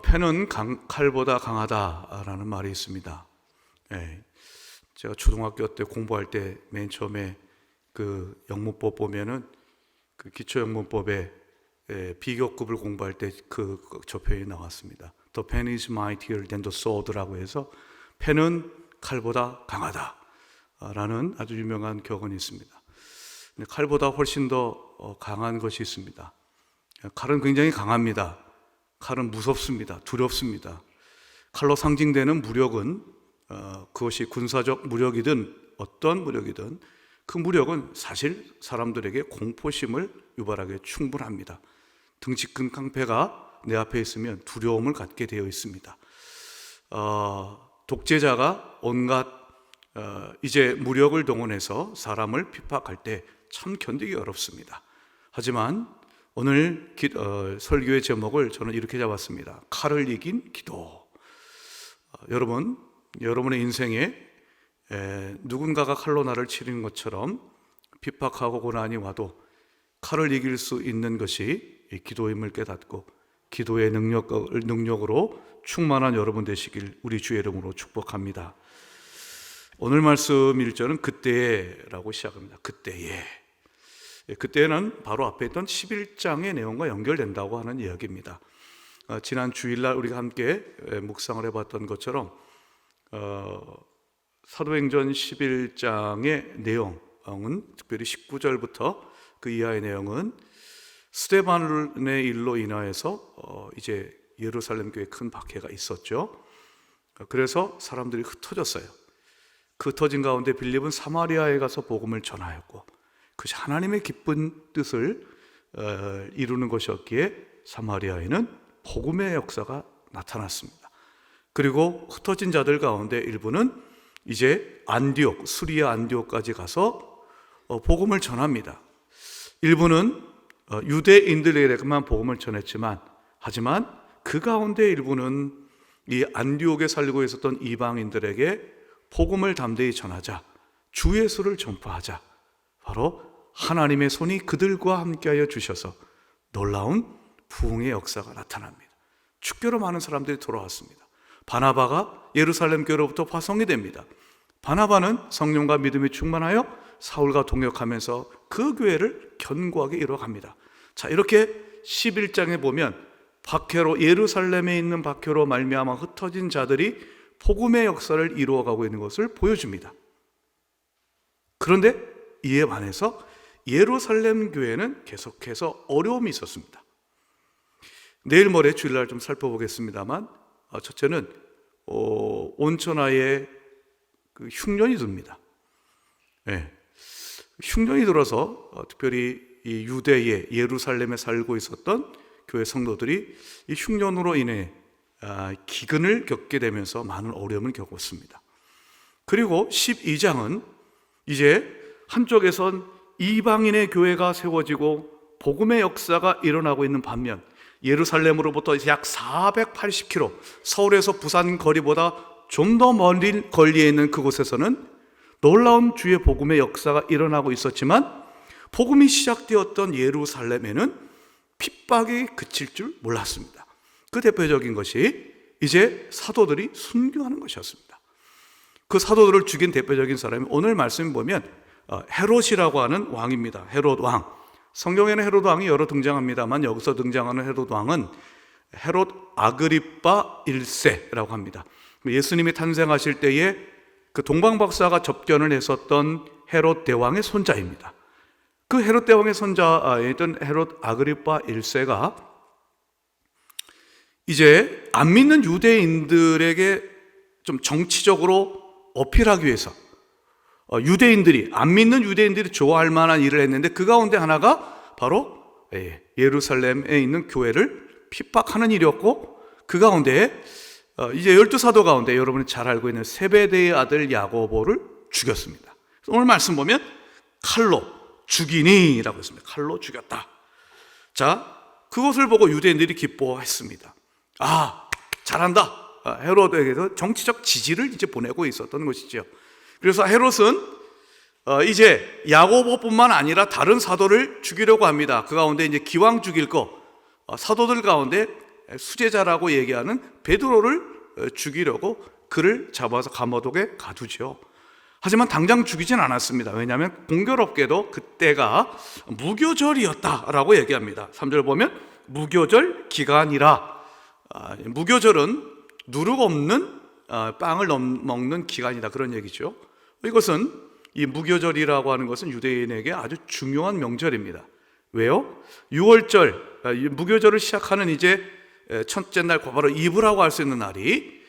패는 칼보다 강하다라는 말이 있습니다. 예, 제가 초등학교 때 공부할 때 맨 처음에 그 영문법 보면은 그 기초 영문법에 비교급을 공부할 때 저 표현이 나왔습니다. The pen is mightier than the sword라고 해서 펜은 칼보다 강하다라는 아주 유명한 격언이 있습니다. 칼보다 훨씬 더 강한 것이 있습니다. 칼은 굉장히 강합니다. 칼은 무섭습니다. 두렵습니다. 칼로 상징되는 무력은 그것이 군사적 무력이든 어떤 무력이든 그 무력은 사실 사람들에게 공포심을 유발하기에 충분합니다. 덩치큰 깡패가 내 앞에 있으면 두려움을 갖게 되어 있습니다. 독재자가 온갖 이제 무력을 동원해서 사람을 핍박할 때 참 견디기 어렵습니다. 하지만 오늘 설교의 제목을 저는 이렇게 잡았습니다. 칼을 이긴 기도. 여러분의 인생에 누군가가 칼로 나를 치는 것처럼 핍박하고 고난이 와도 칼을 이길 수 있는 것이 기도임을 깨닫고 기도의 능력으로 충만한 여러분 되시길 우리 주의 이름으로 축복합니다. 오늘 말씀 1절은 그때라고 시작합니다. 그때는 바로 앞에 있던 11장의 내용과 연결된다고 하는 이야기입니다. 지난 주일날 우리가 함께 묵상을 해봤던 것처럼 사도행전 11장의 내용은 특별히 19절부터 그 이하의 내용은 스데반의 일로 인하여서 이제 예루살렘 교회에 큰 박해가 있었죠. 그래서 사람들이 흩어졌어요. 그 흩어진 가운데 빌립은 사마리아에 가서 복음을 전하였고 그것이 하나님의 기쁜 뜻을 이루는 것이었기에 사마리아에는 복음의 역사가 나타났습니다. 그리고 흩어진 자들 가운데 일부는 이제 수리아 안디옥까지 가서 복음을 전합니다. 일부는 유대인들에게만 복음을 전했지만 하지만 그 가운데 일부는 이 안디옥에 살고 있었던 이방인들에게 복음을 담대히 전하자, 주 예수를 전파하자. 바로 하나님의 손이 그들과 함께하여 주셔서 놀라운 부흥의 역사가 나타납니다. 축교로 많은 사람들이 돌아왔습니다. 바나바가 예루살렘 교회로부터 파송이 됩니다. 바나바는 성령과 믿음이 충만하여 사울과 동역하면서 그 교회를 견고하게 이뤄갑니다. 자, 이렇게 11장에 보면 박해로 예루살렘에 있는 박해로 말미암아 흩어진 자들이 복음의 역사를 이루어가고 있는 것을 보여줍니다. 그런데 이에 반해서 예루살렘 교회는 계속해서 어려움이 있었습니다. 내일 모레 주일날 좀 살펴보겠습니다만 첫째는 온천하에 그 흉년이 듭니다. 네. 흉년이 들어서 특별히 이 유대에 예루살렘에 살고 있었던 교회 성도들이 이 흉년으로 인해 기근을 겪게 되면서 많은 어려움을 겪었습니다. 그리고 12장은 이제 한쪽에선 이방인의 교회가 세워지고 복음의 역사가 일어나고 있는 반면 예루살렘으로부터 약 480km 서울에서 부산 거리보다 좀 더 멀리 거리에 있는 그곳에서는 놀라운 주의 복음의 역사가 일어나고 있었지만 복음이 시작되었던 예루살렘에는 핍박이 그칠 줄 몰랐습니다. 그 대표적인 것이 이제 사도들이 순교하는 것이었습니다. 그 사도들을 죽인 대표적인 사람이 오늘 말씀 보면 헤롯이라고 하는 왕입니다. 헤롯 왕. 성경에는 헤롯 왕이 여러 등장합니다만 여기서 등장하는 헤롯 왕은 헤롯 아그리빠 1세라고 합니다. 예수님이 탄생하실 때에 그 동방박사가 접견을 했었던 헤롯 대왕의 손자입니다. 그 헤롯 대왕의 손자였던 헤롯 아그리빠 1세가 이제 안 믿는 유대인들에게 좀 정치적으로 어필하기 위해서 안 믿는 유대인들이 좋아할 만한 일을 했는데 그 가운데 하나가 바로 예루살렘에 있는 교회를 핍박하는 일이었고 그 가운데 이제 12사도 가운데 여러분이 잘 알고 있는 세베대의 아들 야고보를 죽였습니다. 오늘 말씀 보면 칼로 죽이니라고 했습니다. 칼로 죽였다. 자, 그것을 보고 유대인들이 기뻐했습니다. 잘한다. 헤롯에게서 정치적 지지를 이제 보내고 있었던 것이죠. 그래서 헤롯은 이제 야고보뿐만 아니라 다른 사도를 죽이려고 합니다. 그 가운데 이제 기왕 죽일 사도들 가운데 수제자라고 얘기하는 베드로를 죽이려고 그를 잡아서 감옥에 가두죠. 하지만 당장 죽이진 않았습니다. 왜냐하면 공교롭게도 그때가 무교절이었다라고 얘기합니다. 3절 보면 무교절 기간이라. 무교절은 누룩 없는 빵을 먹는 기간이다, 그런 얘기죠. 이것은 이 무교절이라고 하는 것은 유대인에게 아주 중요한 명절입니다. 왜요? 6월절, 무교절을 시작하는 이제 첫째 날, 바로 이브라고 할 수 있는 날이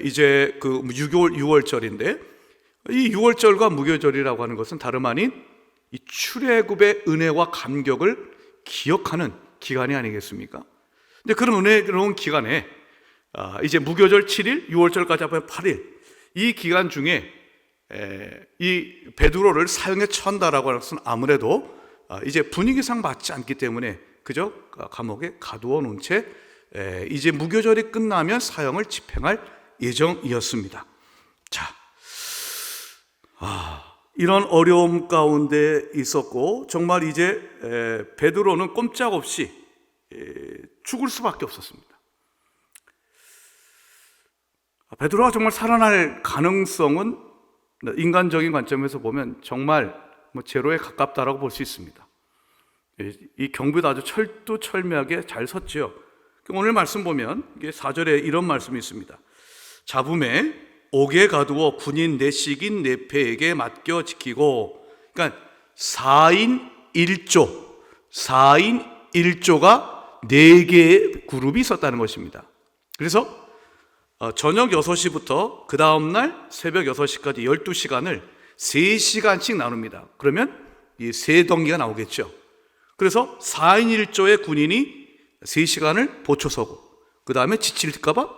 이제 그 6월절인데, 이 6월절과 무교절이라고 하는 것은 다름 아닌 이 출애굽의 은혜와 감격을 기억하는 기간이 아니겠습니까? 근데 그런 은혜로운 기간에 이제 무교절 7일, 6월절까지 합하면 8일, 이 기간 중에 이 베드로를 사형에 처한다라고 하는 것은 아무래도 이제 분위기상 맞지 않기 때문에 그저 감옥에 가두어 놓은 채 이제 무교절이 끝나면 사형을 집행할 예정이었습니다. 자, 이런 어려움 가운데 있었고, 정말 이제 베드로는 꼼짝없이 죽을 수밖에 없었습니다. 베드로가 정말 살아날 가능성은 인간적인 관점에서 보면 정말 제로에 가깝다라고 볼 수 있습니다. 이 경비도 아주 철두철미하게 잘 섰지요. 오늘 말씀 보면 4절에 이런 말씀이 있습니다. 잡음에 옥에 가두어 군인 내식인 내패에게 맡겨 지키고, 그러니까 4인 1조가 4개의 그룹이 있었다는 것입니다. 그래서 저녁 6시부터 그 다음날 새벽 6시까지 12시간을 3시간씩 나눕니다. 그러면 이 3덩기가 나오겠죠. 그래서 4인 1조의 군인이 3시간을 보초서고, 그 다음에 지칠까봐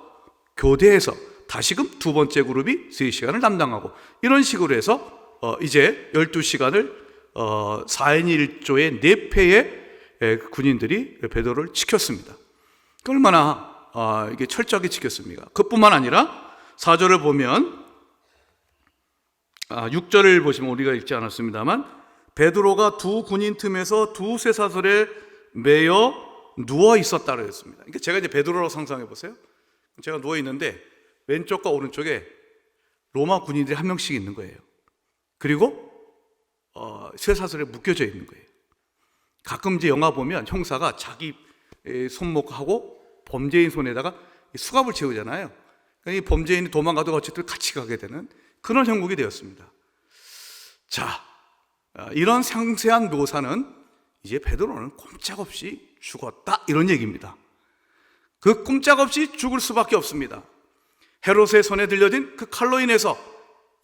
교대해서 다시금 두 번째 그룹이 3시간을 담당하고, 이런 식으로 해서 이제 12시간을 4인 1조의 4패의 군인들이 베드로를 지켰습니다. 얼마나 이게 철저하게 지켰습니까? 그뿐만 아니라 4절을 보면 6절을 보시면 우리가 읽지 않았습니다만, 베드로가 두 군인 틈에서 두 쇠사슬에 매여 누워 있었다고 했습니다. 그러니까 제가 이제 베드로라고 상상해 보세요. 제가 누워 있는데 왼쪽과 오른쪽에 로마 군인들이 한 명씩 있는 거예요. 그리고 쇠사슬에 묶여져 있는 거예요. 가끔 이제 영화 보면 형사가 자기 손목하고 범죄인 손에다가 수갑을 채우잖아요. 이 범죄인이 도망가도 어쨌든 같이 가게 되는 그런 형국이 되었습니다. 자, 이런 상세한 묘사는 이제 베드로는 꼼짝없이 죽었다, 이런 얘기입니다. 그 꼼짝없이 죽을 수밖에 없습니다. 헤롯의 손에 들려진 그 칼로 인해서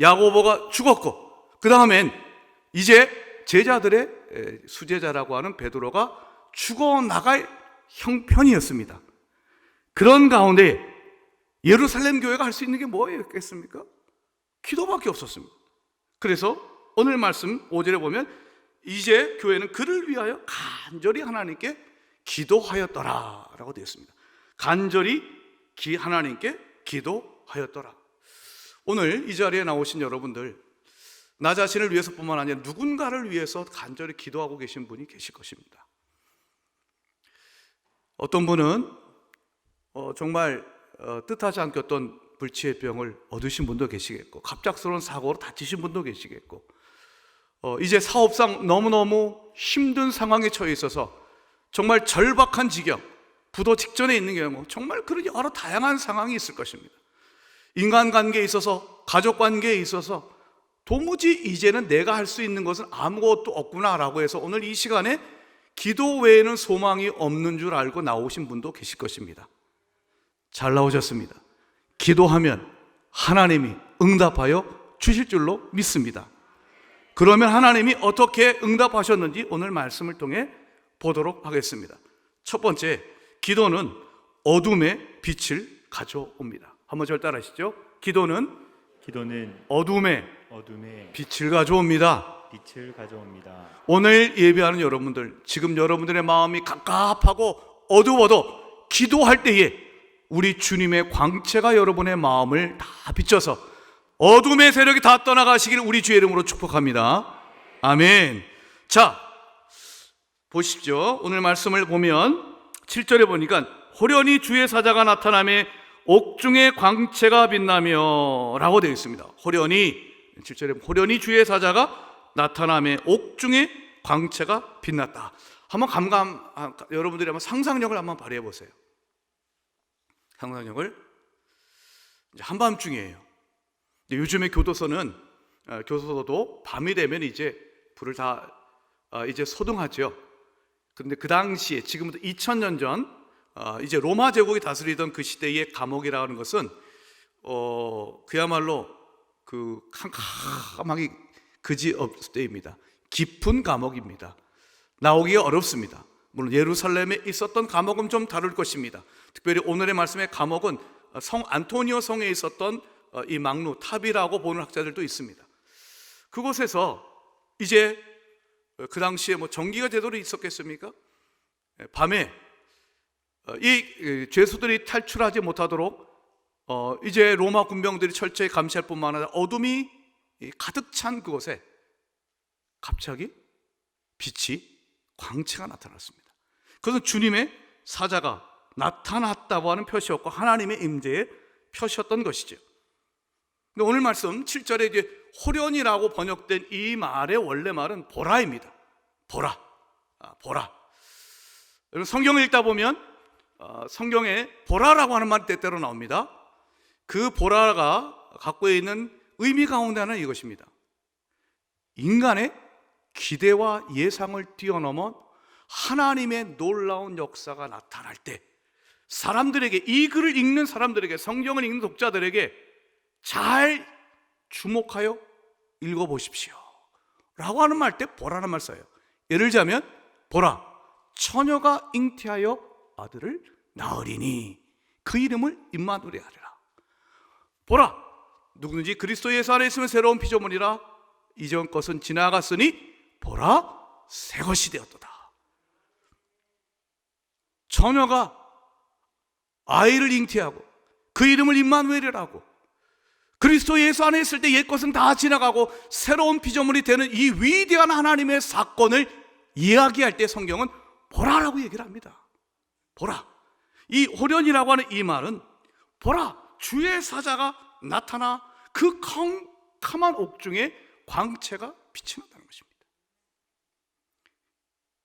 야고보가 죽었고, 그 다음엔 이제 제자들의 수제자라고 하는 베드로가 죽어나갈 형편이었습니다. 그런 가운데 예루살렘 교회가 할 수 있는 게 뭐였겠습니까? 기도밖에 없었습니다. 그래서 오늘 말씀 5절에 보면 이제 교회는 그를 위하여 간절히 하나님께 기도하였더라 라고 되어 있습니다. 간절히 하나님께 기도하였더라. 오늘 이 자리에 나오신 여러분들, 나 자신을 위해서뿐만 아니라 누군가를 위해서 간절히 기도하고 계신 분이 계실 것입니다. 어떤 분은 정말 뜻하지 않게 어떤 불치의 병을 얻으신 분도 계시겠고, 갑작스러운 사고로 다치신 분도 계시겠고, 이제 사업상 너무너무 힘든 상황에 처해 있어서 정말 절박한 지경, 부도 직전에 있는 경우, 정말 그런 여러 다양한 상황이 있을 것입니다. 인간관계에 있어서, 가족관계에 있어서 도무지 이제는 내가 할 수 있는 것은 아무것도 없구나라고 해서 오늘 이 시간에 기도 외에는 소망이 없는 줄 알고 나오신 분도 계실 것입니다. 잘 나오셨습니다. 기도하면 하나님이 응답하여 주실 줄로 믿습니다. 그러면 하나님이 어떻게 응답하셨는지 오늘 말씀을 통해 보도록 하겠습니다. 첫 번째, 기도는 어둠의 빛을 가져옵니다. 한번 절 따라하시죠. 기도는 어둠의 빛을 가져옵니다. 오늘 예배하는 여러분들, 지금 여러분들의 마음이 갑갑하고 어두워도 기도할 때에 우리 주님의 광채가 여러분의 마음을 다 비춰서 어둠의 세력이 다 떠나가시길 우리 주의 이름으로 축복합니다. 아멘. 자, 보십시오. 오늘 말씀을 보면 7절에 보니까 호련히 주의 사자가 나타나며 옥중의 광채가 빛나며 라고 되어 있습니다. 호련히, 7절에 호련히 주의 사자가 나타나며 옥중의 광채가 빛났다. 한번 여러분들이 한번 상상력을 한번 발휘해 보세요. 상상력을. 이제 한밤중이에요. 요즘에 교도소도 밤이 되면 이제 불을 다 이제 소등하죠. 그런데 그 당시에, 지금부터 2000년 전 이제 로마 제국이 다스리던 그 시대의 감옥이라는 것은 그야말로 그 캄캄하게 그지없을 때입니다. 깊은 감옥입니다. 나오기가 어렵습니다. 물론 예루살렘에 있었던 감옥은 좀 다를 것입니다. 특별히 오늘의 말씀의 감옥은 성 안토니오 성에 있었던 이 망루 탑이라고 보는 학자들도 있습니다. 그곳에서 이제 그 당시에 뭐 전기가 제대로 있었겠습니까? 밤에 이 죄수들이 탈출하지 못하도록 이제 로마 군병들이 철저히 감시할 뿐만 아니라 어둠이 가득 찬 그곳에 갑자기 빛이, 광채가 나타났습니다. 그것은 주님의 사자가 나타났다고 하는 표시였고 하나님의 임재의 표시였던 것이죠. 근데 오늘 말씀 7절에 이제 호련이라고 번역된 이 말의 원래 말은 보라입니다. 보라. 여러분 성경을 읽다 보면 성경에 보라라고 하는 말이 때때로 나옵니다. 그 보라가 갖고 있는 의미 가운데 하나는 이것입니다. 인간의 기대와 예상을 뛰어넘어 하나님의 놀라운 역사가 나타날 때 사람들에게, 이 글을 읽는 사람들에게, 성경을 읽는 독자들에게 잘 주목하여 읽어보십시오 라고 하는 말 때 보라는 말 써요. 예를 들자면 보라, 처녀가 잉태하여 아들을 낳으리니 그 이름을 임마누엘 하리라. 보라, 누구든지 그리스도 예수 안에 있으면 새로운 피조물이라, 이전 것은 지나갔으니 보라, 새 것이 되었도다. 처녀가 아이를 잉태하고 그 이름을 임마누엘이라고, 그리스도 예수 안에 있을 때 옛 것은 다 지나가고 새로운 피조물이 되는 이 위대한 하나님의 사건을 이야기할 때 성경은 보라라고 얘기를 합니다. 보라. 이 호련이라고 하는 이 말은 보라, 주의 사자가 나타나 그 캄캄한 옥중에 광채가 빛이 난다는 것입니다.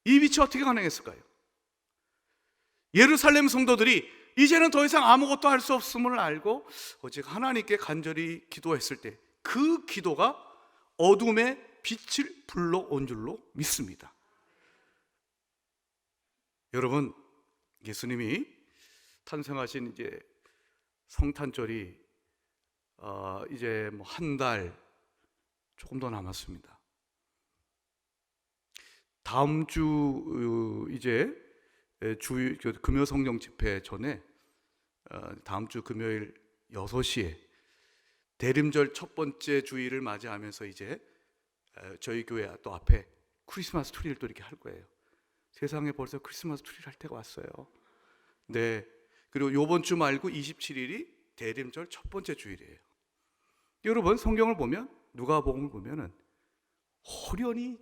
이 빛이 어떻게 가능했을까요? 예루살렘 성도들이 이제는 더 이상 아무것도 할 수 없음을 알고 오직 하나님께 간절히 기도했을 때 그 기도가 어둠의 빛을 불러온 줄로 믿습니다. 여러분, 예수님이 탄생하신 이제 성탄절이 이제 뭐 한 달 조금 더 남았습니다. 다음 주 이제 금요 성령 집회 전에 다음 주 금요일 6시에 대림절 첫 번째 주일을 맞이하면서 이제 저희 교회 또 앞에 크리스마스 트리를 또 이렇게 할 거예요. 세상에 벌써 크리스마스 트리를 할 때가 왔어요. 네. 그리고 요번 주 말고 27일이 대림절 첫 번째 주일이에요. 여러분 성경을 보면, 누가복음을 보면은 호련히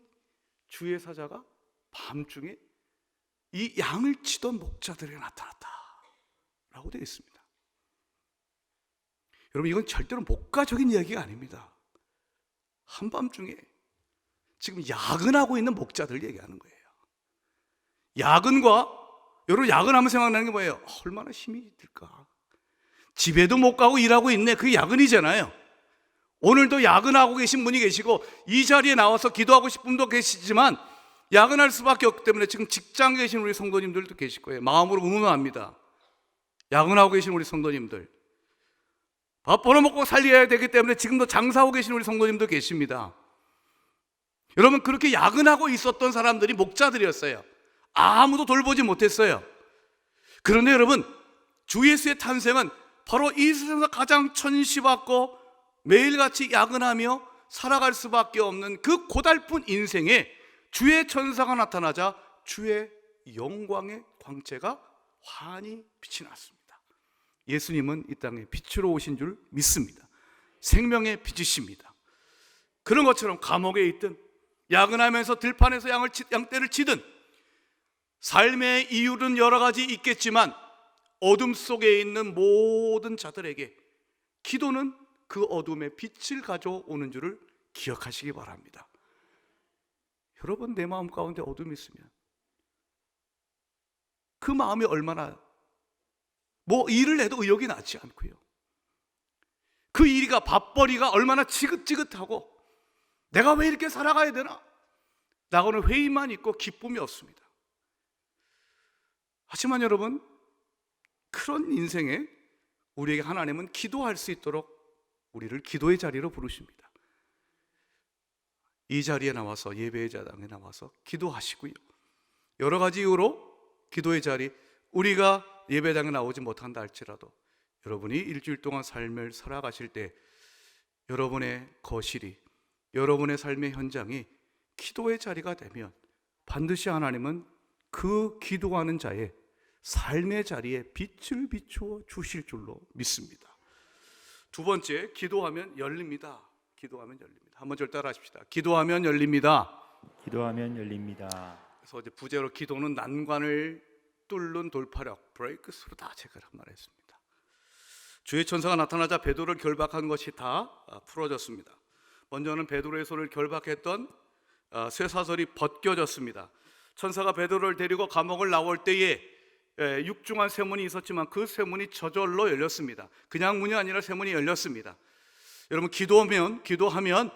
주의 사자가 밤중에 이 양을 치던 목자들에게 나타났다 라고 되어 있습니다. 여러분 이건 절대로 목가적인 이야기가 아닙니다. 한밤중에 지금 야근하고 있는 목자들 얘기하는 거예요. 야근과, 여러분 야근하면 생각나는 게 뭐예요? 얼마나 힘이 들까? 집에도 못 가고 일하고 있네. 그게 야근이잖아요. 오늘도 야근하고 계신 분이 계시고 이 자리에 나와서 기도하고 싶은 분도 계시지만 야근할 수밖에 없기 때문에 지금 직장에 계신 우리 성도님들도 계실 거예요. 마음으로 응원합니다. 야근하고 계신 우리 성도님들, 밥 벌어먹고 살려야 되기 때문에 지금도 장사하고 계신 우리 성도님도 계십니다. 여러분 그렇게 야근하고 있었던 사람들이 목자들이었어요. 아무도 돌보지 못했어요. 그런데 여러분 주 예수의 탄생은 바로 이 세상에서 가장 천시받고 매일같이 야근하며 살아갈 수밖에 없는 그 고달픈 인생에 주의 천사가 나타나자 주의 영광의 광채가 환히 빛이 났습니다. 예수님은 이 땅에 빛으로 오신 줄 믿습니다. 생명의 빛이십니다. 그런 것처럼 감옥에 있든 야근하면서 들판에서 양떼를 치든 삶의 이유는 여러 가지 있겠지만 어둠 속에 있는 모든 자들에게 기도는 그 어둠의 빛을 가져오는 줄을 기억하시기 바랍니다. 여러분, 내 마음 가운데 어둠이 있으면 그 마음이 얼마나 일을 해도 의욕이 나지 않고요, 그 일이가 밥벌이가 얼마나 지긋지긋하고 내가 왜 이렇게 살아가야 되나 나고는 회의만 있고 기쁨이 없습니다. 하지만 여러분, 그런 인생에 우리에게 하나님은 기도할 수 있도록 우리를 기도의 자리로 부르십니다. 이 자리에 나와서, 예배의 자당에 나와서 기도하시고요, 여러 가지 이유로 기도의 자리, 우리가 예배당에 나오지 못한다 할지라도 여러분이 일주일 동안 삶을 살아가실 때 여러분의 거실이, 여러분의 삶의 현장이 기도의 자리가 되면 반드시 하나님은 그 기도하는 자의 삶의 자리에 빛을 비추어 주실 줄로 믿습니다. 두 번째, 기도하면 열립니다. 기도하면 열립니다. 한번 절 따라 하십시다. 기도하면 열립니다. 기도하면 열립니다. 그래서 어제 부제로 기도는 난관을 뚫는 돌파력, 브레이크스루다 제가 말했습니다. 주의 천사가 나타나자 베드로를 결박한 것이 다 풀어졌습니다. 먼저는 베드로의 손을 결박했던 쇠사슬이 벗겨졌습니다. 천사가 베드로를 데리고 감옥을 나올 때에 육중한 쇠문이 있었지만 그 쇠문이 저절로 열렸습니다. 그냥 문이 아니라 쇠문이 열렸습니다. 여러분, 기도하면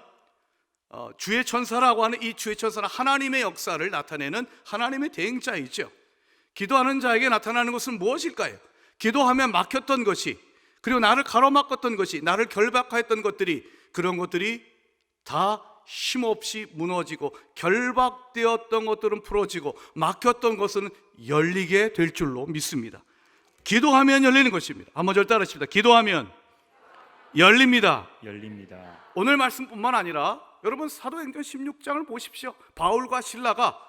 주의 천사라고 하는 이 주의 천사는 하나님의 역사를 나타내는 하나님의 대행자이죠. 기도하는 자에게 나타나는 것은 무엇일까요? 기도하면 막혔던 것이, 그리고 나를 가로막았던 것이, 나를 결박하였던 것들이, 그런 것들이 다 힘없이 무너지고 결박되었던 것들은 풀어지고 막혔던 것은 열리게 될 줄로 믿습니다. 기도하면 열리는 것입니다. 한번 절 따라하십시다. 기도하면 열립니다. 열립니다. 오늘 말씀뿐만 아니라 여러분, 사도행전 16장을 보십시오. 바울과 신라가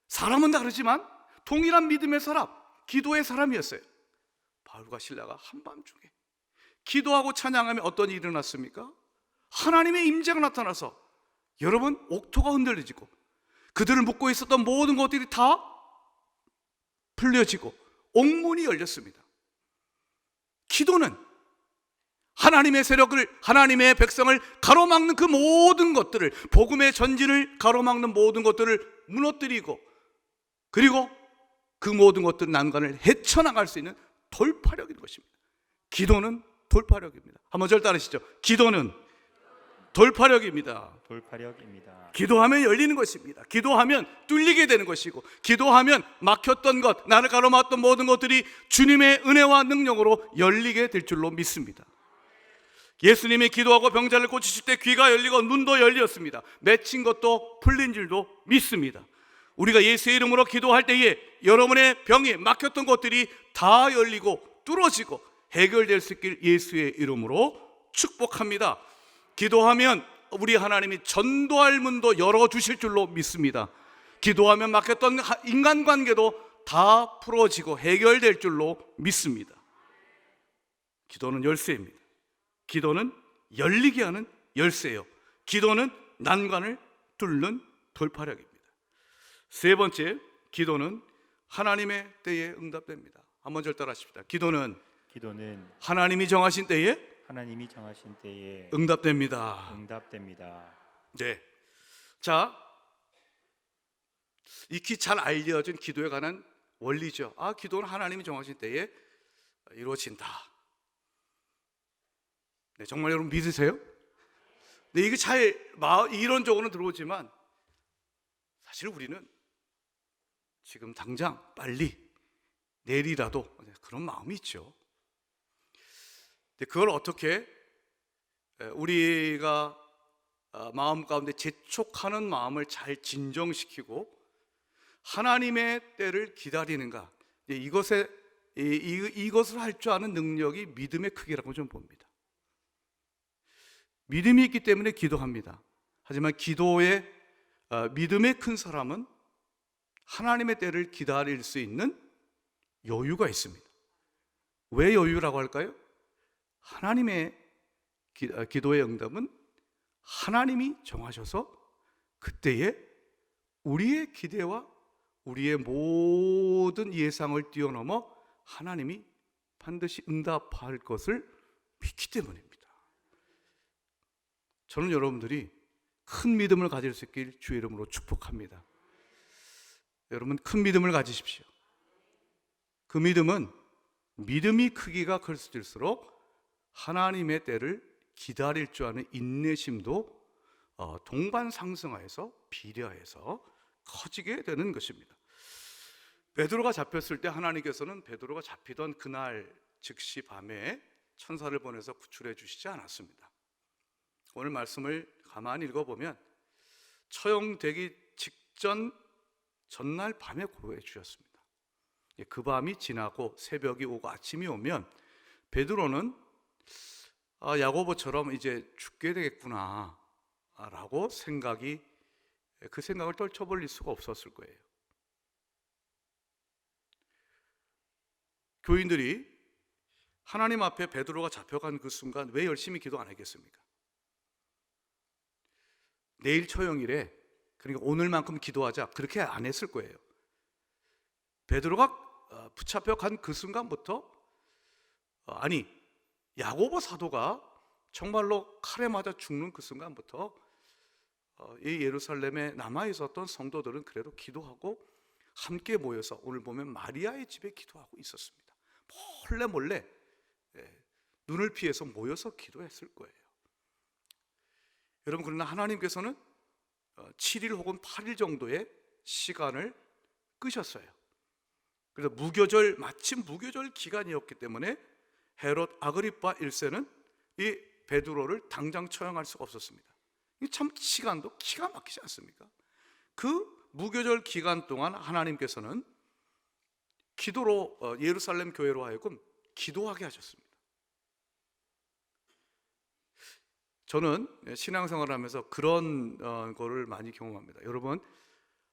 사람은 다르지만 동일한 믿음의 사람, 기도의 사람이었어요. 바울과 신라가 한밤중에 기도하고 찬양하면 어떤 일이 일어났습니까? 하나님의 임재가 나타나서 여러분, 옥토가 흔들려지고 그들을 묶고 있었던 모든 것들이 다 풀려지고 옥문이 열렸습니다. 기도는 하나님의 세력을, 하나님의 백성을 가로막는 그 모든 것들을, 복음의 전진을 가로막는 모든 것들을 무너뜨리고, 그리고 그 모든 것들 난관을 헤쳐나갈 수 있는 돌파력인 것입니다. 기도는 돌파력입니다. 한번 절 따르시죠. 기도는 돌파력입니다. 돌파력입니다. 기도하면 열리는 것입니다. 기도하면 뚫리게 되는 것이고, 기도하면 막혔던 것, 나를 가로막았던 모든 것들이 주님의 은혜와 능력으로 열리게 될 줄로 믿습니다. 예수님이 기도하고 병자를 고치실 때 귀가 열리고 눈도 열렸습니다. 맺힌 것도 풀린 줄도 믿습니다. 우리가 예수의 이름으로 기도할 때에 여러분의 병이 막혔던 것들이 다 열리고 뚫어지고 해결될 수 있길 예수의 이름으로 축복합니다. 기도하면 우리 하나님이 전도할 문도 열어주실 줄로 믿습니다. 기도하면 막혔던 인간관계도 다 풀어지고 해결될 줄로 믿습니다. 기도는 열쇠입니다. 기도는 열리게 하는 열쇠예요. 기도는 난관을 뚫는 돌파력입니다. 세 번째, 기도는 하나님의 때에 응답됩니다. 한번 절 따라하십시다. 기도는 하나님이 정하신 때에 응답됩니다. 네. 자, 익히 잘 알려진 기도에 관한 원리죠. 기도는 하나님이 정하신 때에 이루어진다. 네, 정말 여러분 믿으세요? 네, 이게 잘 이론적으로는 들어오지만 사실 우리는 지금 당장 빨리 내일이라도 그런 마음이 있죠. 그걸 어떻게 우리가 마음 가운데 재촉하는 마음을 잘 진정시키고 하나님의 때를 기다리는가, 이것을 할 줄 아는 능력이 믿음의 크기라고 좀 봅니다. 믿음이 있기 때문에 기도합니다. 하지만 기도의 믿음의 큰 사람은 하나님의 때를 기다릴 수 있는 여유가 있습니다. 왜 여유라고 할까요? 하나님의 기도의 응답은 하나님이 정하셔서 그때에 우리의 기대와 우리의 모든 예상을 뛰어넘어 하나님이 반드시 응답할 것을 믿기 때문입니다. 저는 여러분들이 큰 믿음을 가질 수 있길 주의 이름으로 축복합니다. 여러분, 큰 믿음을 가지십시오. 그 믿음은 믿음이 크기가 클수록 하나님의 때를 기다릴 줄 아는 인내심도 동반상승하여서 비례하여서 커지게 되는 것입니다. 베드로가 잡혔을 때 하나님께서는 베드로가 잡히던 그날 즉시 밤에 천사를 보내서 구출해 주시지 않았습니다. 오늘 말씀을 가만히 읽어보면 처형되기 직전 전날 밤에 구해 주셨습니다. 그 밤이 지나고 새벽이 오고 아침이 오면 베드로는 야고보처럼 이제 죽게 되겠구나 라고 그 생각을 떨쳐버릴 수가 없었을 거예요. 교인들이 하나님 앞에 베드로가 잡혀간 그 순간 왜 열심히 기도 안 하겠습니까? 내일 처형이래, 그러니까 오늘만큼 기도하자, 그렇게 안 했을 거예요. 베드로가 붙잡혀 간 그 순간부터 야고보 사도가 정말로 칼에 맞아 죽는 그 순간부터 이 예루살렘에 남아 있었던 성도들은 그래도 기도하고 함께 모여서 오늘 보면 마리아의 집에 기도하고 있었습니다. 몰래 눈을 피해서 모여서 기도했을 거예요. 여러분, 그러나 하나님께서는 7일 혹은 8일 정도의 시간을 끄셨어요. 그래서 마침 무교절 기간이었기 때문에 헤롯 아그리파 1세는 이 베드로를 당장 처형할 수가 없었습니다. 참 시간도 기가 막히지 않습니까? 그 무교절 기간 동안 하나님께서는 기도로 예루살렘 교회로 하여금 기도하게 하셨습니다. 저는 신앙생활을 하면서 그런 거를 많이 경험합니다. 여러분,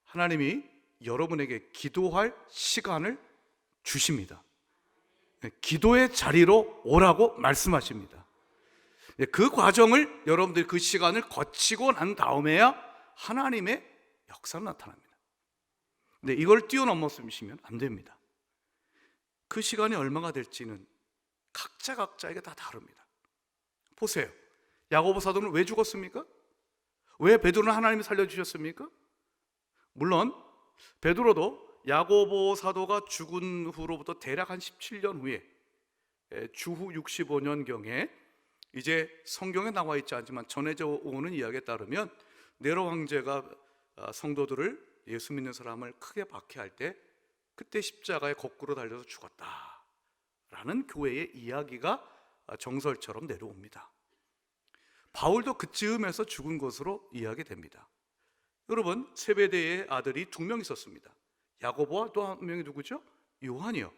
하나님이 여러분에게 기도할 시간을 주십니다. 기도의 자리로 오라고 말씀하십니다. 그 과정을 여러분들이 그 시간을 거치고 난 다음에야 하나님의 역사가 나타납니다. 근데 이걸 뛰어넘었으면 안 됩니다. 그 시간이 얼마가 될지는 각자에게 다 다릅니다. 보세요. 야고보 사도는 왜 죽었습니까? 왜 베드로는 하나님이 살려주셨습니까? 물론 베드로도 야고보 사도가 죽은 후로부터 대략 한 17년 후에 주후 65년경에 이제 성경에 나와 있지 않지만 전해져 오는 이야기에 따르면 네로 황제가 성도들을, 예수 믿는 사람을 크게 박해할 때 그때 십자가에 거꾸로 달려서 죽었다라는 교회의 이야기가 정설처럼 내려옵니다. 바울도 그쯤에서 죽은 것으로 이야기됩니다. 여러분, 세베대의 아들이 2명 있었습니다. 야고보와 또 한 명이 누구죠? 요한이요.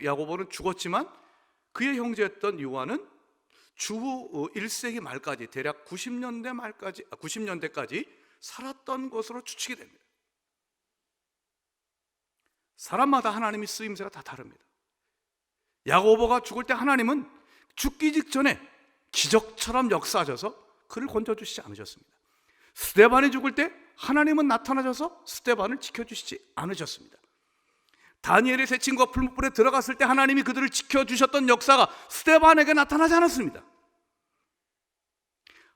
야고보는 죽었지만 그의 형제였던 요한은 주후 1세기 말까지, 대략 90년대까지 살았던 것으로 추측이 됩니다. 사람마다 하나님이 쓰임새가 다 다릅니다. 야고보가 죽을 때 하나님은 죽기 직전에 기적처럼 역사하셔서 그를 건져주시지 않으셨습니다. 스데반이 죽을 때 하나님은 나타나셔서 스데반을 지켜주시지 않으셨습니다. 다니엘의 세 친구가 풀무불에 들어갔을 때 하나님이 그들을 지켜주셨던 역사가 스데반에게 나타나지 않았습니다.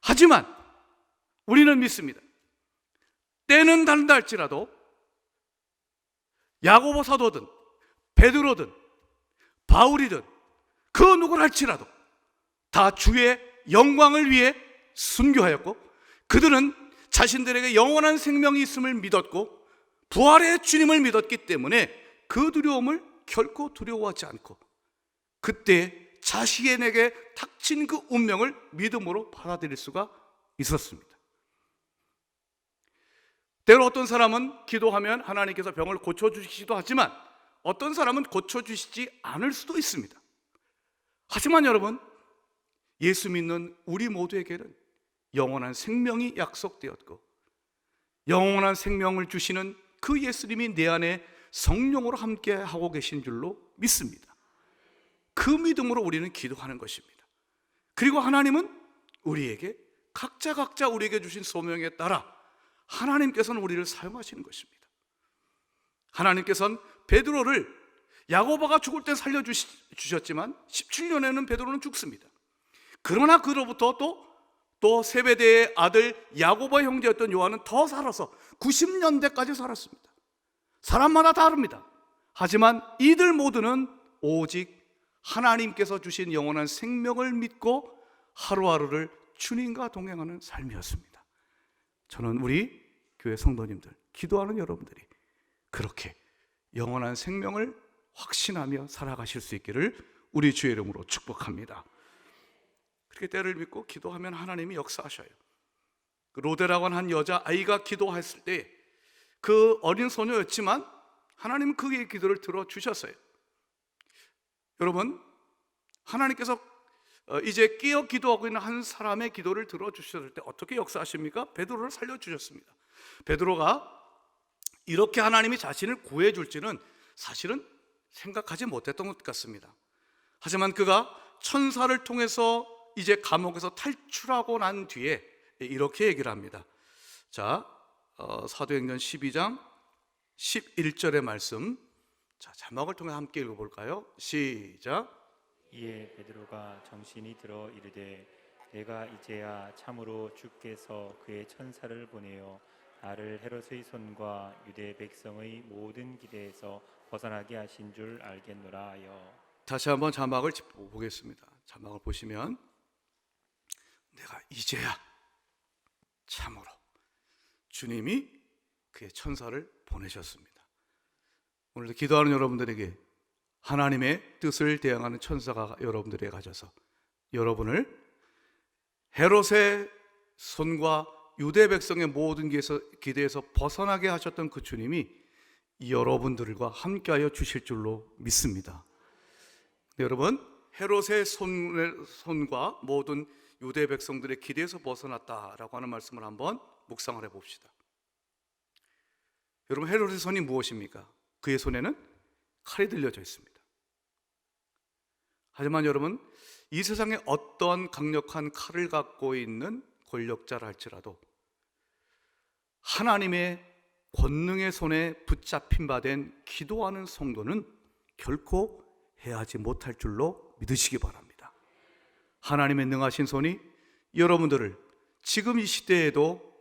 하지만 우리는 믿습니다. 때는 다른다 할지라도 야고보 사도든 베드로든 바울이든 그 누구를 할지라도 다 주의 영광을 위해 순교하였고, 그들은 자신들에게 영원한 생명이 있음을 믿었고 부활의 주님을 믿었기 때문에 그 두려움을 결코 두려워하지 않고 그때 자신에게 닥친 그 운명을 믿음으로 받아들일 수가 있었습니다. 때로 어떤 사람은 기도하면 하나님께서 병을 고쳐주시기도 하지만 어떤 사람은 고쳐주시지 않을 수도 있습니다. 하지만 여러분, 예수 믿는 우리 모두에게는 영원한 생명이 약속되었고 영원한 생명을 주시는 그 예수님이 내 안에 성령으로 함께 하고 계신 줄로 믿습니다. 그 믿음으로 우리는 기도하는 것입니다. 그리고 하나님은 우리에게 각자 우리에게 주신 소명에 따라 하나님께서는 우리를 사용하시는 것입니다. 하나님께서는 베드로를 야고보가 죽을 때 살려주셨지만 17년에는 베드로는 죽습니다. 그러나 그로부터 또 세베대의 아들 야고보의 형제였던 요한은 더 살아서 90년대까지 살았습니다. 사람마다 다릅니다. 하지만 이들 모두는 오직 하나님께서 주신 영원한 생명을 믿고 하루하루를 주님과 동행하는 삶이었습니다. 저는 우리 교회 성도님들, 기도하는 여러분들이 그렇게 영원한 생명을 확신하며 살아가실 수 있기를 우리 주의 이름으로 축복합니다. 그렇게 때를 믿고 기도하면 하나님이 역사하셔요. 로데라고 하는 한 여자아이가 기도했을 때 그 어린 소녀였지만 하나님은 그의 기도를 들어주셨어요. 여러분, 하나님께서 이제 깨어 기도하고 있는 한 사람의 기도를 들어주셨을 때 어떻게 역사하십니까? 베드로를 살려주셨습니다. 베드로가 이렇게 하나님이 자신을 구해줄지는 사실은 생각하지 못했던 것 같습니다. 하지만 그가 천사를 통해서 이제 감옥에서 탈출하고 난 뒤에 이렇게 얘기를 합니다. 자, 사도행전 12장 11절의 말씀, 자, 자막을 통해 함께 읽어볼까요? 시작. 이에 베드로가 정신이 들어 이르되 내가 이제야 참으로 주께서 그의 천사를 보내어 나를 헤롯의 손과 유대 백성의 모든 기대에서 벗어나게 하신 줄 알겠노라 하여. 다시 한번 자막을 보겠습니다. 자막을 보시면 내가 이제야 참으로 주님이 그의 천사를 보내셨습니다. 오늘도 기도하는 여러분들에게 하나님의 뜻을 대항하는 천사가 여러분들에게 가셔서 여러분을 헤롯의 손과 유대 백성의 모든 기대에서 벗어나게 하셨던 그 주님이 여러분들과 함께하여 주실 줄로 믿습니다. 여러분, 헤롯의 손과 모든 유대 백성들의 기대에서 벗어났다라고 하는 말씀을 한번 묵상을 해봅시다. 여러분, 헤롯의 손이 무엇입니까? 그의 손에는 칼이 들려져 있습니다. 하지만 여러분, 이 세상에 어떤 강력한 칼을 갖고 있는 권력자라 할지라도 하나님의 권능의 손에 붙잡힌 바 된 기도하는 성도는 결코 해하지 못할 줄로 믿으시기 바랍니다. 하나님의 능하신 손이 여러분들을 지금 이 시대에도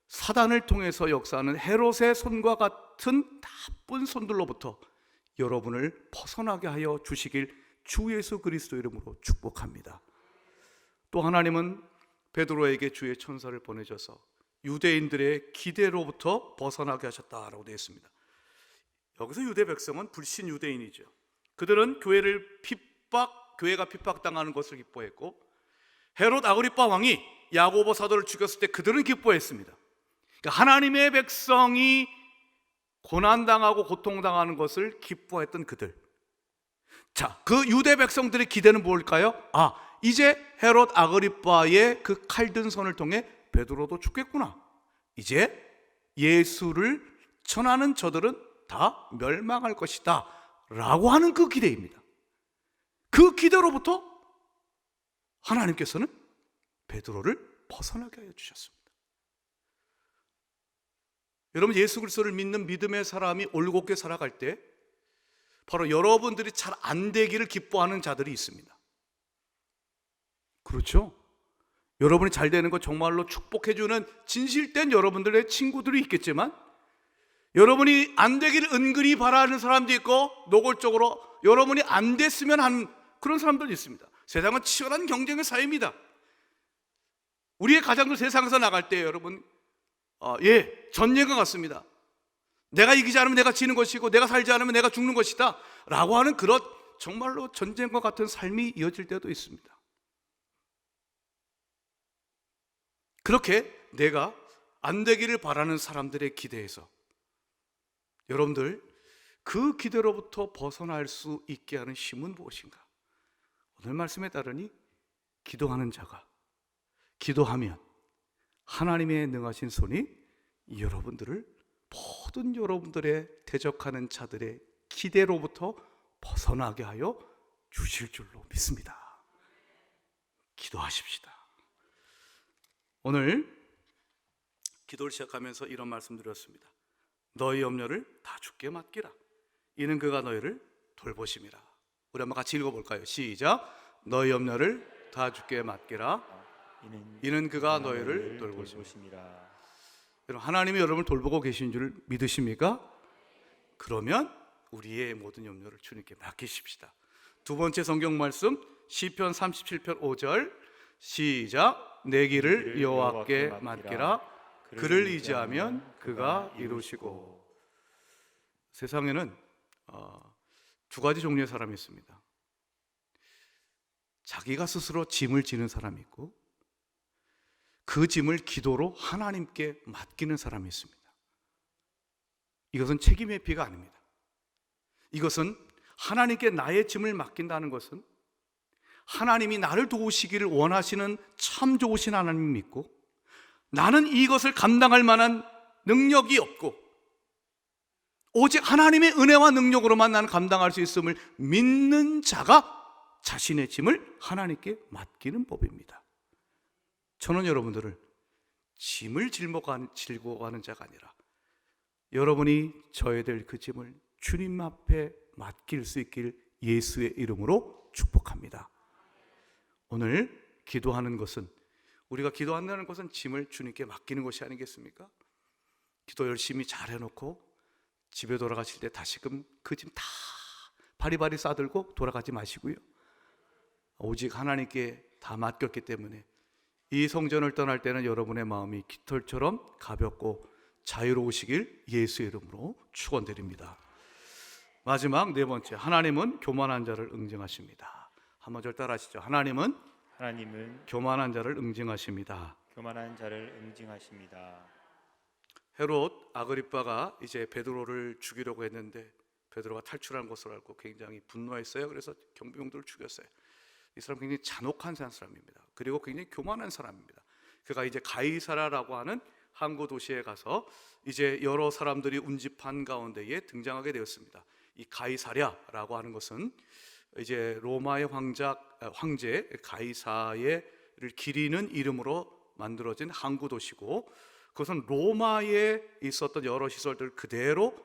사단을 통해서 역사하는 헤롯의 손과 같은 나쁜 손들로부터 여러분을 벗어나게 하여 주시길 주 예수 그리스도 이름으로 축복합니다. 또 하나님은 베드로에게 주의 천사를 보내셔서 유대인들의 기대로부터 벗어나게 하셨다라고 되어 있습니다. 여기서 유대 백성은 불신 유대인이죠. 그들은 교회가 핍박당하는 것을 기뻐했고 헤롯 아그리빠 왕이 야고보 사도를 죽였을 때 그들은 기뻐했습니다. 그러니까 하나님의 백성이 고난당하고 고통당하는 것을 기뻐했던 그들. 자, 그 유대 백성들의 기대는 뭘까요? 이제 헤롯 아그리빠의 그 칼든 손을 통해 베드로도 죽겠구나. 이제 예수를 전하는 저들은 다 멸망할 것이다 라고 하는 그 기대입니다. 그 기대로부터 하나님께서는 베드로를 벗어나게 하여 주셨습니다. 여러분, 예수 그리스도를 믿는 믿음의 사람이 올곧게 살아갈 때 바로 여러분들이 잘 안 되기를 기뻐하는 자들이 있습니다. 그렇죠? 여러분이 잘 되는 것 정말로 축복해주는 진실된 여러분들의 친구들이 있겠지만 여러분이 안 되기를 은근히 바라는 사람도 있고 노골적으로 여러분이 안 됐으면 하는 그런 사람들도 있습니다. 세상은 치열한 경쟁의 사회입니다. 우리의 가장들 세상에서 나갈 때 여러분 전쟁과 같습니다. 내가 이기지 않으면 내가 지는 것이고 내가 살지 않으면 내가 죽는 것이다 라고 하는 그런 정말로 전쟁과 같은 삶이 이어질 때도 있습니다. 그렇게 내가 안 되기를 바라는 사람들의 기대에서 여러분들 그 기대로부터 벗어날 수 있게 하는 힘은 무엇인가? 오늘 말씀에 따르니 기도하는 자가 기도하면 하나님의 능하신 손이 여러분들을 모든 여러분들의 대적하는 자들의 기대로부터 벗어나게 하여 주실 줄로 믿습니다. 기도하십시다. 오늘 기도를 시작하면서 이런 말씀 드렸습니다. 너희 염려를 다 주께 맡기라. 이는 그가 너희를 돌보심이라. 우리 한번 같이 읽어볼까요? 시작. 너희 염려를 다 주께 맡기라. 이는 그가 너희를 돌보심이라. 여러분, 하나님이 여러분을 돌보고 계신 줄 믿으십니까? 그러면 우리의 모든 염려를 주님께 맡기십시다. 두 번째 성경 말씀 시편 37편 5절 시작. 내 길을 여호와께 맡기라. 그를 의지하면 그가 이루시고. 세상에는 두 가지 종류의 사람이 있습니다. 자기가 스스로 짐을 지는 사람이 있고 그 짐을 기도로 하나님께 맡기는 사람이 있습니다. 이것은 책임 회피가 아닙니다. 이것은 하나님께 나의 짐을 맡긴다는 것은 하나님이 나를 도우시기를 원하시는 참 좋으신 하나님을 믿고 나는 이것을 감당할 만한 능력이 없고 오직 하나님의 은혜와 능력으로만 나는 감당할 수 있음을 믿는 자가 자신의 짐을 하나님께 맡기는 법입니다. 저는 여러분들을 짐을 질고 가는 자가 아니라 여러분이 져야 될 그 짐을 주님 앞에 맡길 수 있길 예수의 이름으로 축복합니다. 오늘 기도하는 것은, 우리가 기도한다는 것은 짐을 주님께 맡기는 것이 아니겠습니까? 기도 열심히 잘 해놓고 집에 돌아가실 때 다시금 그 짐 다 바리바리 싸들고 돌아가지 마시고요, 오직 하나님께 다 맡겼기 때문에 이 성전을 떠날 때는 여러분의 마음이 깃털처럼 가볍고 자유로우시길 예수의 이름으로 축원드립니다. 마지막 네 번째, 하나님은 교만한 자를 응징하십니다. 한번 절 따라하시죠. 하나님은 교만한 자를 응징하십니다. 교만한 자를 응징하십니다. 헤롯 아그리빠가 이제 베드로를 죽이려고 했는데 베드로가 탈출한 것을 알고 굉장히 분노했어요. 그래서 경비병들을 죽였어요. 이 사람 굉장히 잔혹한 사람입니다. 그리고 굉장히 교만한 사람입니다. 그가 이제 가이사라라고 하는 항구 도시에 가서 이제 여러 사람들이 운집한 가운데에 등장하게 되었습니다. 이 가이사랴라고 하는 것은 이제 로마의 황제 가이사를 기리는 이름으로 만들어진 항구 도시고, 그것은 로마에 있었던 여러 시설들 그대로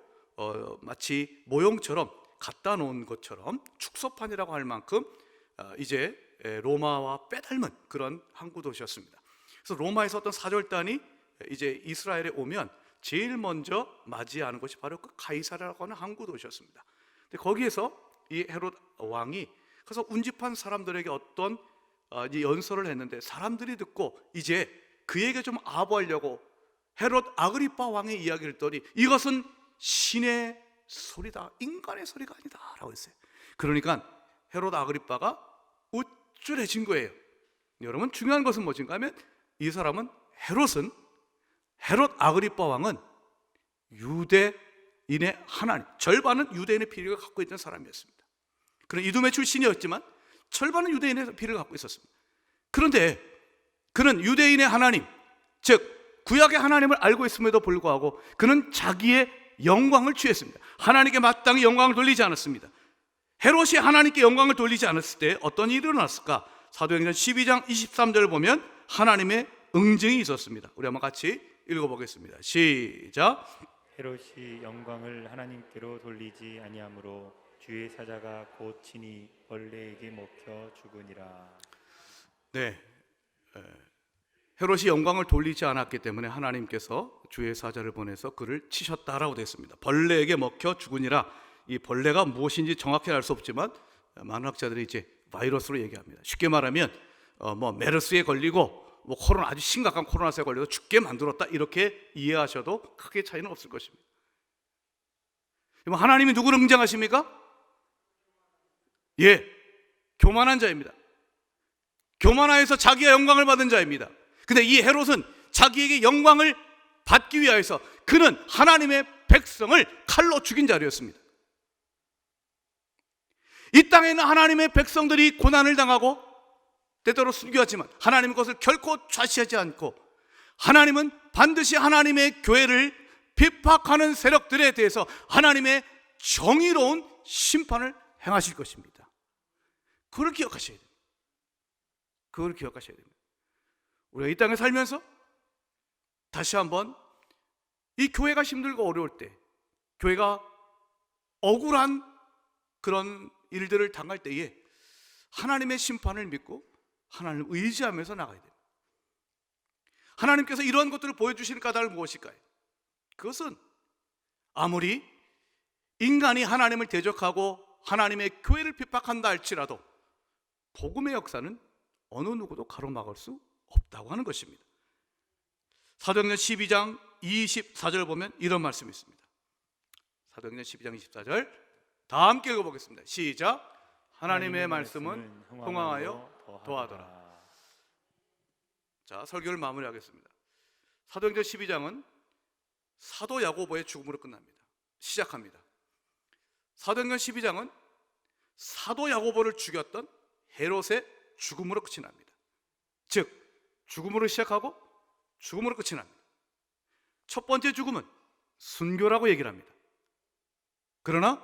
마치 모형처럼 갖다 놓은 것처럼 축소판이라고 할 만큼 이제 로마와 빼닮은 그런 항구 도시였습니다. 그래서 로마에서 어떤 사절단이 이제 이스라엘에 오면 제일 먼저 맞이하는 것이 바로 그 가이사라라고 하는 항구 도시였습니다. 근데 거기에서 이 헤롯 왕이 그래서 운집한 사람들에게 어떤 연설을 했는데 사람들이 듣고 이제 그에게 좀 아부하려고 헤롯 아그리빠 왕의 이야기를 듣더니 이것은 신의 소리다, 인간의 소리가 아니다 라고 했어요. 그러니까 헤롯 아그리빠가 우쭐해진 거예요. 여러분, 중요한 것은 무엇인가 하면 이 사람은 헤롯 아그리빠 왕은 유대인의 하나님, 절반은 유대인의 피를 갖고 있던 사람이었습니다. 그는 이두메 출신이었지만 절반은 유대인의 피를 갖고 있었습니다. 그런데 그는 유대인의 하나님, 즉 구약의 하나님을 알고 있음에도 불구하고 그는 자기의 영광을 취했습니다. 하나님께 마땅히 영광을 돌리지 않았습니다. 헤롯이 하나님께 영광을 돌리지 않았을 때 어떤 일이 일어났을까? 사도행전 12장 23절을 보면 하나님의 응징이 있었습니다. 우리 한번 같이 읽어보겠습니다. 시작. 헤롯이 영광을 하나님께로 돌리지 아니하므로 주의 사자가 곧 친히 벌레에게 먹혀 죽으니라. 네, 헤롯이 영광을 돌리지 않았기 때문에 하나님께서 주의 사자를 보내서 그를 치셨다라고 되어 있습니다. 벌레에게 먹혀 죽으니라. 이 벌레가 무엇인지 정확히 알 수 없지만 많은 학자들이 이제 바이러스로 얘기합니다. 쉽게 말하면 메르스에 걸리고 코로나, 아주 심각한 코로나에 걸려서 죽게 만들었다, 이렇게 이해하셔도 크게 차이는 없을 것입니다. 하나님이 누구를 응징하십니까? 예, 교만한 자입니다. 교만하여서 자기가 영광을 받은 자입니다. 근데 이 헤롯은 자기에게 영광을 받기 위하여서 그는 하나님의 백성을 칼로 죽인 자리였습니다. 이 땅에는 하나님의 백성들이 고난을 당하고 때때로 순교하지만 하나님은 그것을 결코 좌시하지 않고 하나님은 반드시 하나님의 교회를 핍박하는 세력들에 대해서 하나님의 정의로운 심판을 행하실 것입니다. 그걸 기억하셔야 됩니다. 그걸 기억하셔야 됩니다. 우리가 이 땅에 살면서 다시 한번 이 교회가 힘들고 어려울 때, 교회가 억울한 그런 일들을 당할 때에 하나님의 심판을 믿고 하나님을 의지하면서 나가야 됩니다. 하나님께서 이러한 것들을 보여주시는 까닭은 무엇일까요? 그것은 아무리 인간이 하나님을 대적하고 하나님의 교회를 핍박한다 할지라도 복음의 역사는 어느 누구도 가로막을 수 없다고 하는 것입니다. 사도행전 12장 24절 보면 이런 말씀이 있습니다. 사도행전 12장 24절 다 함께 읽어보겠습니다. 시작. 하나님의 말씀은 흥왕하여 더하더라. 자, 설교를 마무리하겠습니다. 사도행전 12장은 사도 야고보의 죽음으로 끝납니다. 시작합니다. 사도행전 12장은 사도 야고보를 죽였던 헤롯의 죽음으로 끝이 납니다. 즉 죽음으로 시작하고 죽음으로 끝이 납니다. 첫 번째 죽음은 순교라고 얘기를 합니다. 그러나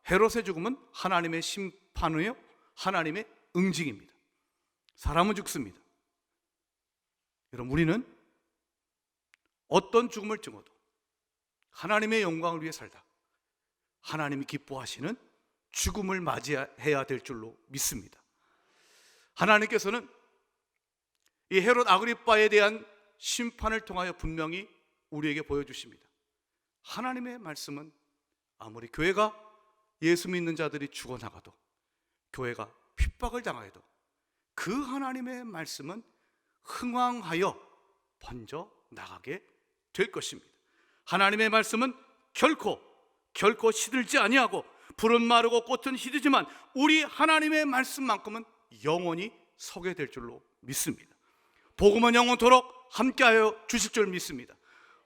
헤롯의 죽음은 하나님의 심판이요 하나님의 응징입니다. 사람은 죽습니다. 여러분, 우리는 어떤 죽음을 증어도 하나님의 영광을 위해 살다 하나님이 기뻐하시는 죽음을 맞이해야 될 줄로 믿습니다. 하나님께서는 이 헤롯 아그리빠에 대한 심판을 통하여 분명히 우리에게 보여주십니다. 하나님의 말씀은 아무리 교회가 예수 믿는 자들이 죽어나가도, 교회가 핍박을 당하여도 그 하나님의 말씀은 흥왕하여 번져 나가게 될 것입니다. 하나님의 말씀은 결코 시들지 아니하고 풀은 마르고 꽃은 시들지만 우리 하나님의 말씀만큼은 영원히 서게 될 줄로 믿습니다. 복음은 영원토록 함께하여 주실 줄 믿습니다.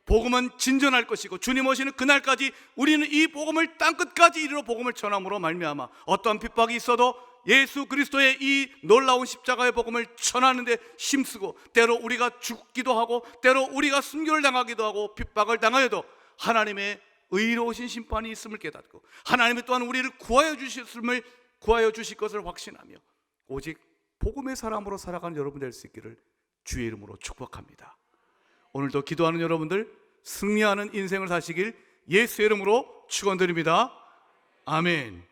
복음은 진전할 것이고 주님 오시는 그날까지 우리는 이 복음을 땅끝까지 이르러 복음을 전함으로 말미암아 어떠한 핍박이 있어도 예수 그리스도의 이 놀라운 십자가의 복음을 전하는데 힘쓰고, 때로 우리가 죽기도 하고 때로 우리가 순교를 당하기도 하고 핍박을 당하여도 하나님의 의로우신 심판이 있음을 깨닫고 하나님이 또한 우리를 구하여 주실 것을 확신하며 오직 복음의 사람으로 살아가는 여러분 될 수 있기를 주의 이름으로 축복합니다. 오늘도 기도하는 여러분들 승리하는 인생을 사시길 예수의 이름으로 축원드립니다. 아멘.